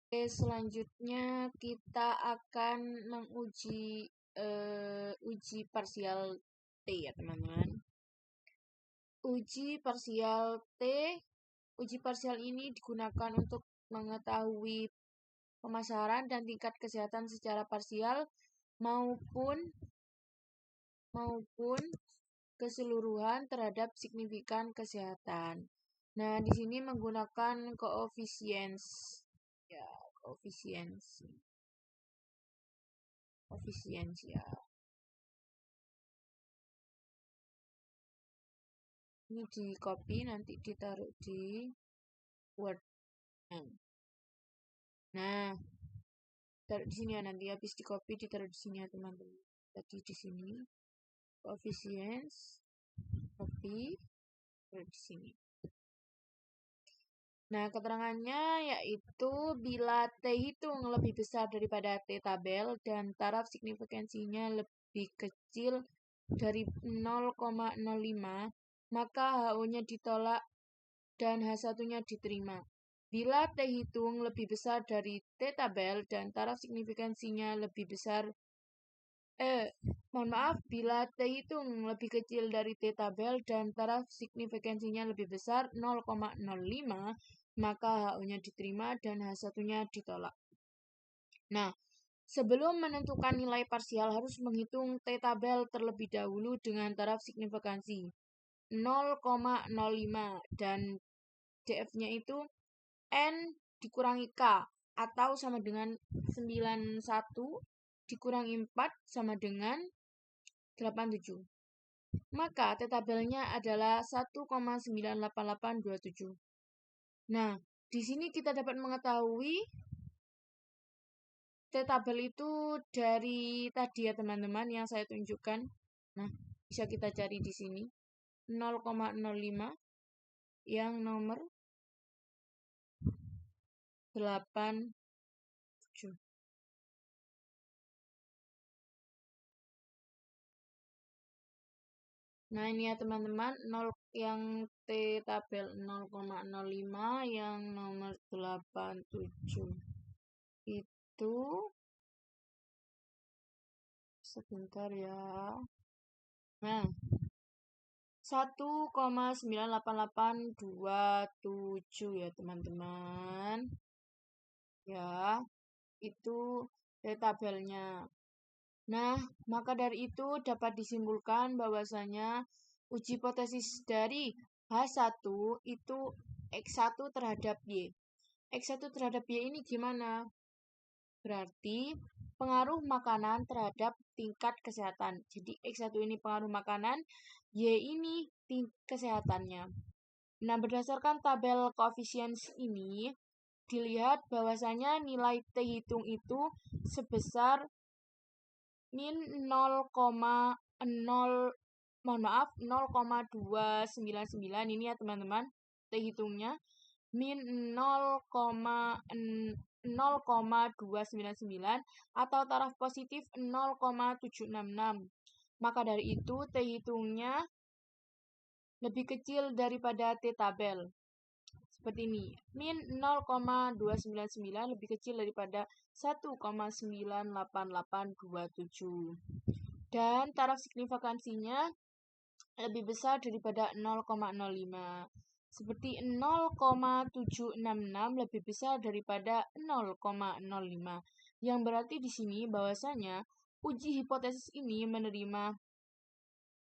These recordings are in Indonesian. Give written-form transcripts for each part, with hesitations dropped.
Oke, selanjutnya kita akan menguji uji parsial T ya teman-teman. Uji parsial ini digunakan untuk mengetahui pemasaran dan tingkat kesehatan secara parsial maupun keseluruhan terhadap signifikan kesehatan. Nah, di sini menggunakan koefisiens ya, koefisiens ya. Ini di copy nanti ditaruh di Word. Nah, taruh di sini ya, nanti habis di copy ditaruh di sini ya teman-teman. Tadi di sini koefisiens copy taruh di sini. Nah, keterangannya yaitu bila T hitung lebih besar daripada T tabel dan taraf signifikansinya lebih kecil dari 0,05, maka HO-nya ditolak dan H1-nya diterima. Bila T hitung lebih besar dari T tabel dan taraf signifikansinya lebih besar bila T hitung lebih kecil dari T tabel dan taraf signifikansinya lebih besar 0,05, maka HO-nya diterima dan H1-nya ditolak. Nah, sebelum menentukan nilai parsial harus menghitung T tabel terlebih dahulu dengan taraf signifikansi 0,05 dan DF-nya itu N dikurangi K atau sama dengan 91 dikurangi 4 sama dengan 87. Maka T tabelnya adalah 1,98827. Nah, di sini kita dapat mengetahui T tabel itu dari tadi ya teman-teman yang saya tunjukkan. Nah, bisa kita cari di sini 0,05 yang nomor 87. Nah, ini ya teman-teman, yang T tabel 0,05 yang nomor 87 itu sebentar ya. Nah, 1,98827 ya teman-teman. Ya, itu T tabelnya. Nah, maka dari itu dapat disimpulkan bahwasanya uji hipotesis dari H1 itu X1 terhadap Y. X1 terhadap Y ini gimana? Berarti pengaruh makanan terhadap tingkat kesehatan. Jadi X1 ini pengaruh makanan, Y ini kesehatannya. Nah, berdasarkan tabel koefisiens ini, dilihat bahwasanya nilai T hitung itu sebesar min 0,299 ini ya teman-teman. T hitungnya min 0,299 atau taraf positif 0,766. Maka dari itu T hitungnya lebih kecil daripada T tabel. Seperti ini, min 0,299 lebih kecil daripada 1,98827. Dan taraf signifikansinya lebih besar daripada 0,05. Seperti 0,766 lebih besar daripada 0,05. Yang berarti di sini bahwasanya uji hipotesis ini menerima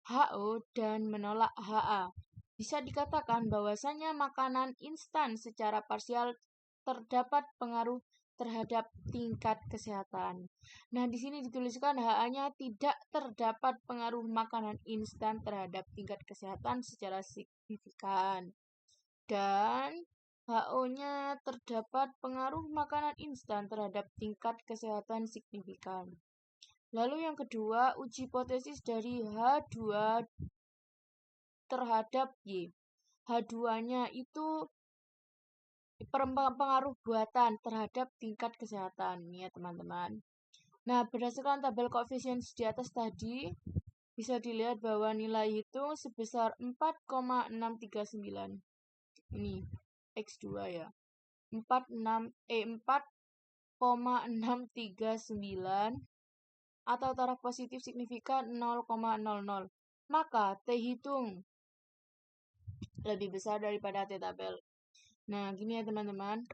HO dan menolak HA. Bisa dikatakan bahwasanya makanan instan secara parsial terdapat pengaruh terhadap tingkat kesehatan. Nah, di sini dituliskan HA-nya tidak terdapat pengaruh makanan instan terhadap tingkat kesehatan secara signifikan. Dan HO-nya terdapat pengaruh makanan instan terhadap tingkat kesehatan signifikan. Lalu yang kedua, uji hipotesis dari H2 terhadap Y. H2-nya itu pengaruh buatan terhadap tingkat kesehatan ya teman-teman. Nah, berdasarkan tabel koefisiens di atas tadi, bisa dilihat bahwa nilai hitung sebesar 4,639. Ini X2 ya. 4 0,639 atau taraf positif signifikan 0,00, maka T hitung lebih besar daripada T tabel. Nah, gini ya teman-teman.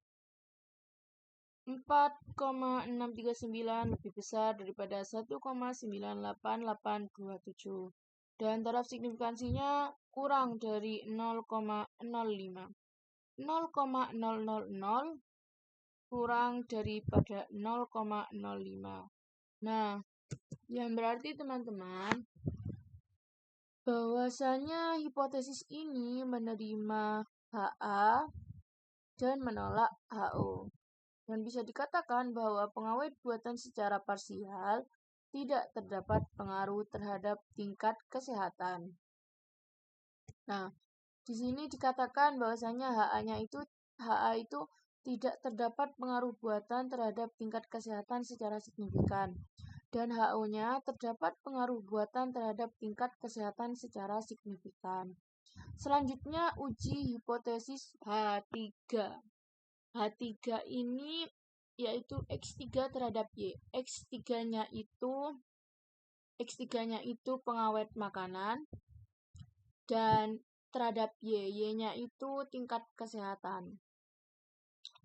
4,639 lebih besar daripada 1,98827. Dan taraf signifikansinya kurang dari 0,05. 0,000 kurang daripada 0,05. Nah, yang berarti teman-teman bahwasanya hipotesis ini menerima HA dan menolak HO. Dan bisa dikatakan bahwa pengawet buatan secara parsial tidak terdapat pengaruh terhadap tingkat kesehatan. Nah, di sini dikatakan bahwasanya HA itu tidak terdapat pengaruh buatan terhadap tingkat kesehatan secara signifikan. Dan HO-nya terdapat pengaruh buatan terhadap tingkat kesehatan secara signifikan. Selanjutnya uji hipotesis H3. H3 ini yaitu X3 terhadap Y. X3-nya itu pengawet makanan dan terhadap Y-nya itu tingkat kesehatan.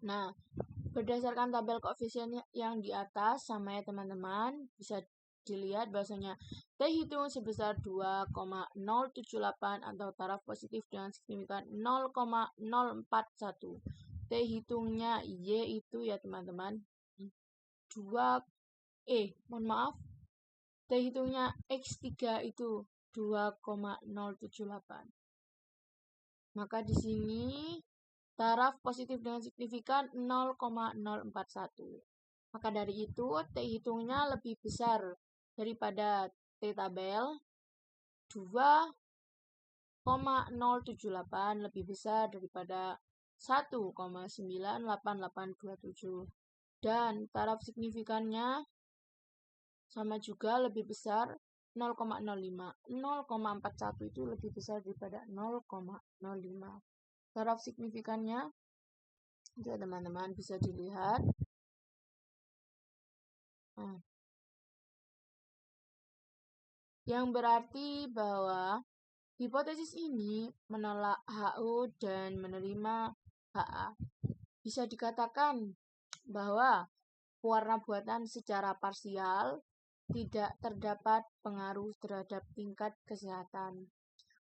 Nah, berdasarkan tabel koefisien yang di atas sama ya teman-teman, bisa dilihat bahwasanya T hitung sebesar 2,078 atau taraf positif dengan signifikan 0,041. T hitungnya Y itu ya teman-teman 2 T hitungnya X3 itu 2,078. Maka di sini taraf positif dengan signifikan 0,041. Maka dari itu T hitungnya lebih besar daripada T tabel 2,078 lebih besar daripada 1,98827 dan taraf signifikannya sama juga lebih besar 0,05. 0,41 itu lebih besar daripada 0,05. Taraf signifikannya itu teman-teman bisa dilihat. Yang berarti bahwa hipotesis ini menolak HO dan menerima HA. Bisa dikatakan bahwa pewarna buatan secara parsial tidak terdapat pengaruh terhadap tingkat kesehatan.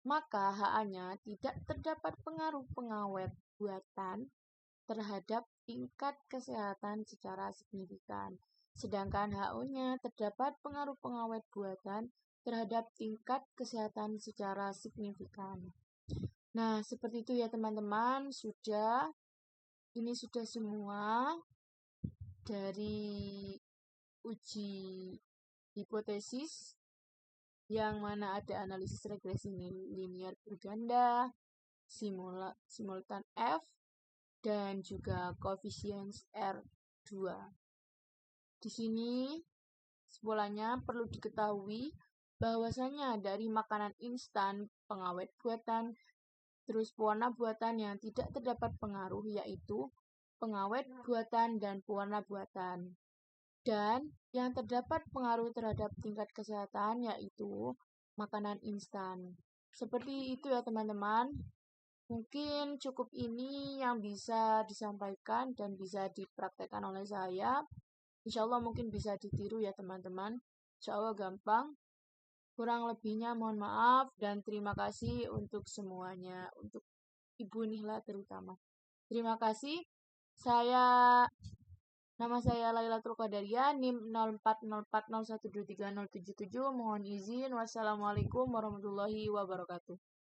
Maka HA-nya tidak terdapat pengaruh pengawet buatan terhadap tingkat kesehatan secara signifikan. Sedangkan HO-nya terdapat pengaruh pengawet buatan terhadap tingkat kesehatan secara signifikan. Nah, seperti itu ya teman-teman. Ini sudah semua dari uji hipotesis yang mana ada analisis regresi linear berganda, simultan F, dan juga koefisien R2. Di sini sebolanya perlu diketahui bahwasanya dari makanan instan, pengawet buatan, terus pewarna buatan yang tidak terdapat pengaruh yaitu pengawet buatan dan pewarna buatan. Dan yang terdapat pengaruh terhadap tingkat kesehatan yaitu makanan instan. Seperti itu ya teman-teman. Mungkin cukup ini yang bisa disampaikan dan bisa dipraktekkan oleh saya. Insya Allah mungkin bisa ditiru ya teman-teman. Insya Allah gampang. Kurang lebihnya mohon maaf dan terima kasih untuk semuanya. Untuk Ibu Nihla terutama. Terima kasih. Nama saya Lailatul Qadaria, NIM 0404012307. Mohon izin. Wassalamualaikum warahmatullahi wabarakatuh.